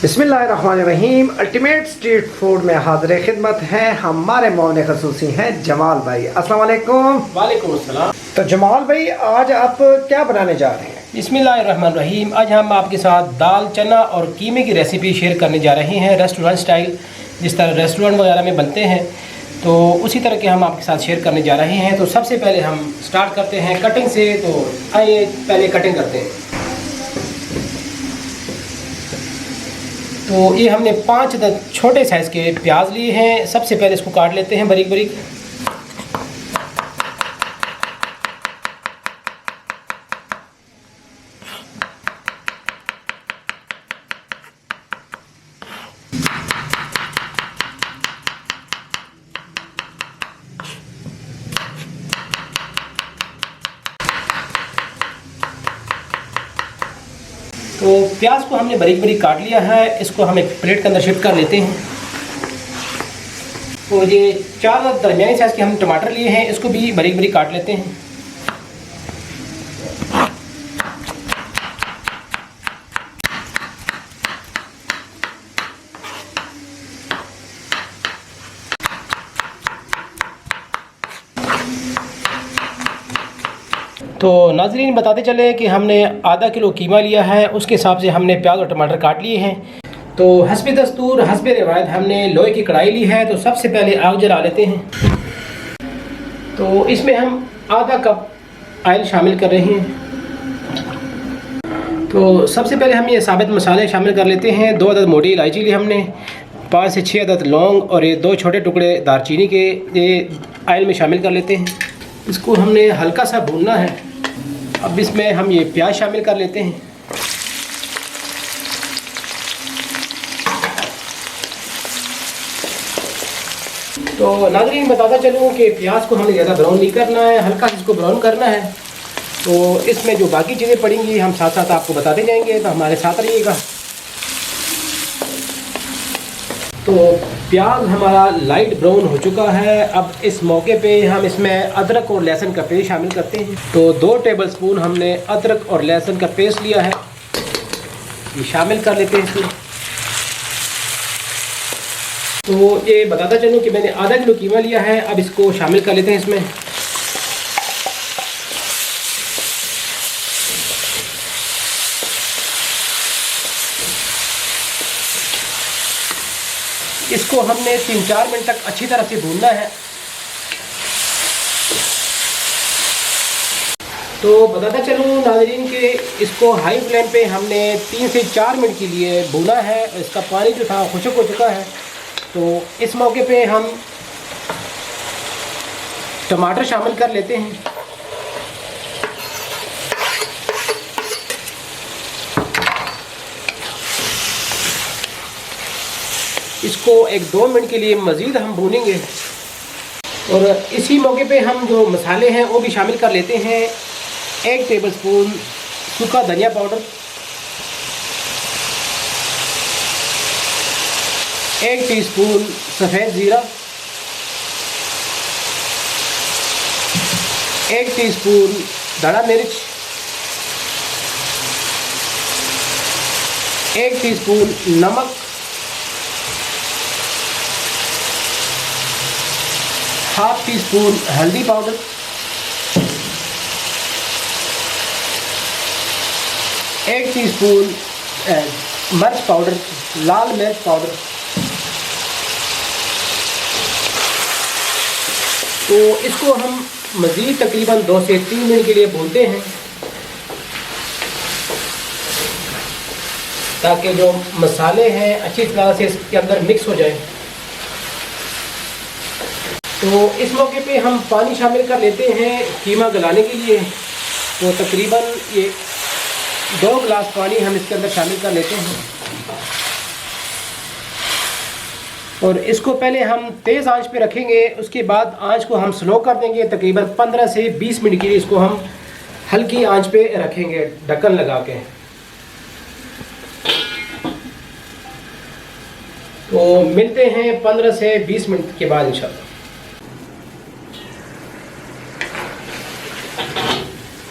बिस्मिल्लाहिर्रहमानिर्रहीम। Ultimate street food में हाज़िर खिदमत हैं हमारे मौन खसूसी हैं जमाल भाई। अस्सलाम वालेकुम। वालेकुम अस्सलाम। तो जमाल भाई, आज आप क्या बनाने जा रहे हैं? बिस्मिल्लाहिर्रहमानिर्रहीम। आज हम आपके साथ दाल चना और कीमे की रेसिपी शेयर करने जा रहे हैं, रेस्टोरेंट स्टाइल, जिस तरह रेस्टोरेंट वगैरह में बनते हैं तो उसी तरह के हम आपके साथ शेयर करने जा रहे हैं। तो सबसे पहले हम स्टार्ट करते हैं कटिंग से। तो आइए पहले कटिंग करते हैं। तो ये हमने 5 छोटे साइज़ के प्याज लिए हैं। सबसे पहले इसको काट लेते हैं बारीक बारीक। तो प्याज को हमने बारीक बारीक काट लिया है। इसको हम एक प्लेट के अंदर शिफ्ट कर लेते हैं। तो ये 4 दरमियानी साइज़ के हम टमाटर लिए हैं, इसको भी बारीक बारीक काट लेते हैं। तो नाज़रीन, बताते चले कि हमने आधा किलो कीमा लिया है, उसके हिसाब से हमने प्याज और टमाटर काट लिए हैं। तो हस्बे दस्तूर हस्बे रिवायत हमने लोहे की कढ़ाई ली है। तो सबसे पहले आग जला लेते हैं। तो इसमें हम आधा कप ऑयल शामिल कर रहे हैं। तो सबसे पहले हम ये साबित मसाले शामिल कर लेते हैं। 2 अदद मोटी इलायची ली हमने, 5 से 6 अदद लौंग और ये 2 छोटे टुकड़े दालचीनी के ये ऑयल में शामिल कर लेते हैं। इसको हमने हल्का सा भूनना है। अब इसमें हम ये प्याज शामिल कर लेते हैं। तो नाज़रीन, बताता चलूँ कि प्याज को हमें ज़्यादा ब्राउन नहीं करना है, हल्का सा इसको ब्राउन करना है। तो इसमें जो बाकी चीज़ें पड़ेंगी हम साथ साथ आपको बताते जाएंगे, तो हमारे साथ रहिएगा। तो प्याज हमारा लाइट ब्राउन हो चुका है। अब इस मौके पे हम इसमें अदरक और लहसुन का पेस्ट शामिल करते हैं। तो 2 टेबलस्पून हमने अदरक और लहसुन का पेस्ट लिया है, ये शामिल कर लेते हैं इसमें। तो ये बताता चलूँ कि मैंने आधा किलो कीमा लिया है। अब इसको शामिल कर लेते हैं इसमें। इसको हमने 3-4 मिनट तक अच्छी तरह से भूनना है। तो बताता चलूँ नाज़रीन कि इसको हाई फ्लेम पे हमने 3 से 4 मिनट के लिए भूना है। इसका पानी जो था खुश्क हो चुका है। तो इस मौके पे हम टमाटर शामिल कर लेते हैं। इसको 1-2 मिनट के लिए मज़ीद हम भूनेंगे। और इसी मौके पे हम जो मसाले हैं वो भी शामिल कर लेते हैं। 1 टेबलस्पून सूखा धनिया पाउडर, 1 टीस्पून सफ़ेद ज़ीरा, 1 टीस्पून धड़ा मिर्च, 1 टीस्पून नमक, ½ टीस्पून हल्दी पाउडर, 1 टीस्पून मिर्च पाउडर, लाल मिर्च पाउडर। तो इसको हम मज़ीद तकरीबन 2 से 3 मिनट के लिए भूनते हैं, ताकि जो मसाले हैं अच्छी तरह से इसके अंदर मिक्स हो जाए। तो इस मौके पे हम पानी शामिल कर लेते हैं कीमा गलाने के लिए। तो तकरीबन ये 2 गिलास पानी हम इसके अंदर शामिल कर लेते हैं और इसको पहले हम तेज़ आंच पे रखेंगे। उसके बाद आंच को हम स्लो कर देंगे। तकरीबन 15 से 20 मिनट के लिए इसको हम हल्की आंच पे रखेंगे ढक्कन लगा के। तो मिलते हैं 15 से 20 मिनट के बाद इंशाल्लाह।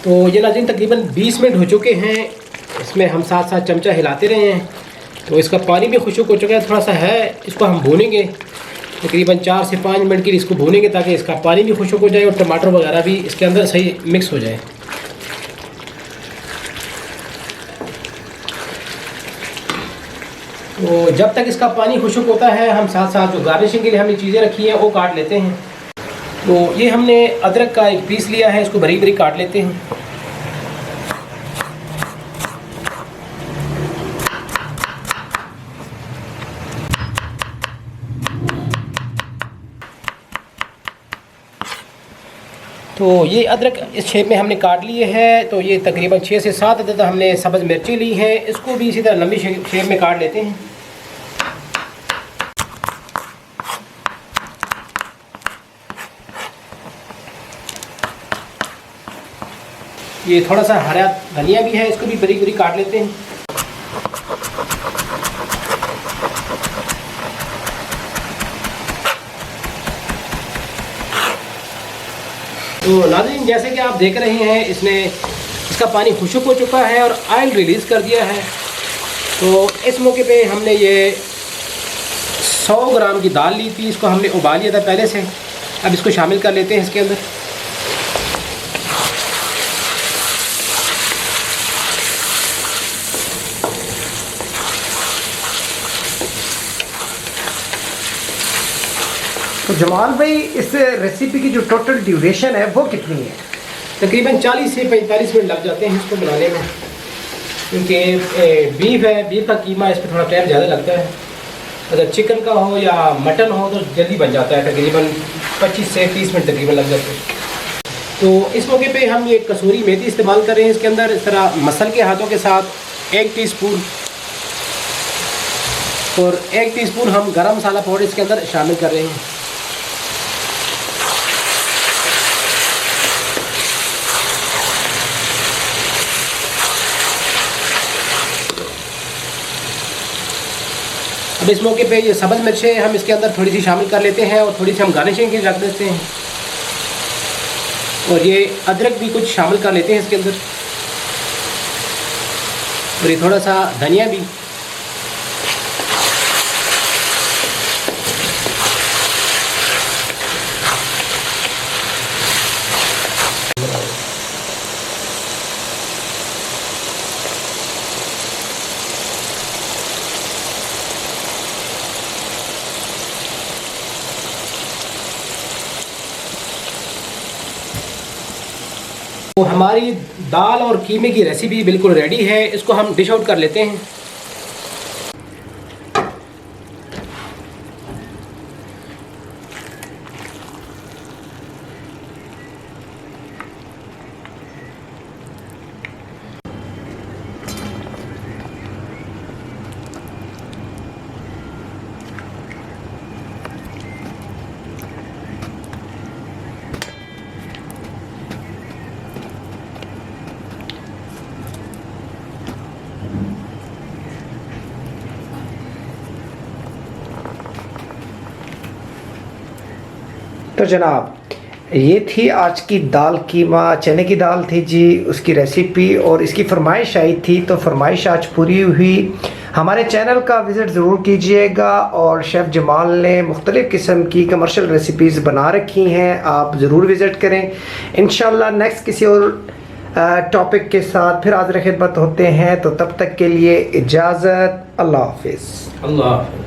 तो ये नाज़रीन तकरीबन 20 मिनट हो चुके हैं। इसमें हम साथ साथ चमचा हिलाते रहे हैं तो इसका पानी भी खुश्क हो चुका है। थोड़ा सा है, इसको हम भूनेंगे तकरीबन 4 से 5 मिनट के लिए इसको भूनेंगे ताकि इसका पानी भी खुश्क हो जाए और टमाटर वगैरह भी इसके अंदर सही मिक्स हो जाए। तो जब तक इसका पानी खुश्क होता है हम साथ साथ जो गार्निशिंग के लिए हमने चीज़ें रखी हैं वो काट लेते हैं। तो ये हमने अदरक का एक पीस लिया है, इसको बारीक बारीक काट लेते हैं। तो ये अदरक इस शेप में हमने काट लिए है। तो ये तकरीबन 6 से 7 अदद हमने सब्ज़ मिर्ची ली है, इसको भी इसी तरह लंबी शेप में काट लेते हैं। ये थोड़ा सा हरा धनिया भी है, इसको भी बारीक बारीक काट लेते हैं। तो नाज़रीन जैसे कि आप देख रहे हैं इसका पानी खुश्क हो चुका है और ऑयल रिलीज़ कर दिया है। तो इस मौके पे हमने ये 100 ग्राम की दाल ली थी, इसको हमने उबाल लिया था पहले से। अब इसको शामिल कर लेते हैं इसके अंदर। तो जमाल भाई इस रेसिपी की जो टोटल ड्यूरेशन है वो कितनी है? तकरीबन 40 से 45 मिनट लग जाते हैं इसको बनाने में, क्योंकि बीफ है, बीफ का कीमा इस पर थोड़ा टाइम ज़्यादा लगता है। अगर चिकन का हो या मटन हो तो जल्दी बन जाता है, तकरीबन 25 से 30 मिनट तकरीबन लग जाते हैं। तो इस मौके पे हम ये कसूरी मेथी इस्तेमाल कर रहे हैं इसके अंदर। इस तरह मसल के हाथों के साथ 1 टीस्पून और 1 टीस्पून हम गरम मसाला पाउडर इसके अंदर शामिल कर रहे हैं। अब इस मौके पे ये सब्ज़ मिर्चें हम इसके अंदर थोड़ी सी शामिल कर लेते हैं और थोड़ी सी हम गार्निशिंग के लिए रख देते हैं। और ये अदरक भी कुछ शामिल कर लेते हैं इसके अंदर और ये थोड़ा सा धनिया भी। तो हमारी दाल और कीमे की रेसिपी बिल्कुल रेडी है, इसको हम डिश आउट कर लेते हैं। तो जनाब ये थी आज की दाल कीमा, चने की दाल थी जी, उसकी रेसिपी और इसकी फरमाइश आई थी। तो फरमाइश आज पूरी हुई। हमारे चैनल का विज़िट ज़रूर कीजिएगा और शेफ़ जमाल ने मुख्तलिफ़ किस्म की कमर्शियल रेसिपीज़ बना रखी हैं, आप ज़रूर विज़िट करें। इंशाल्लाह नेक्स्ट किसी और टॉपिक के साथ फिर हाज़िर खिदमत होते हैं। तो तब तक के लिए इजाज़त, अल्लाह हाफ़िज़। अल्लाह।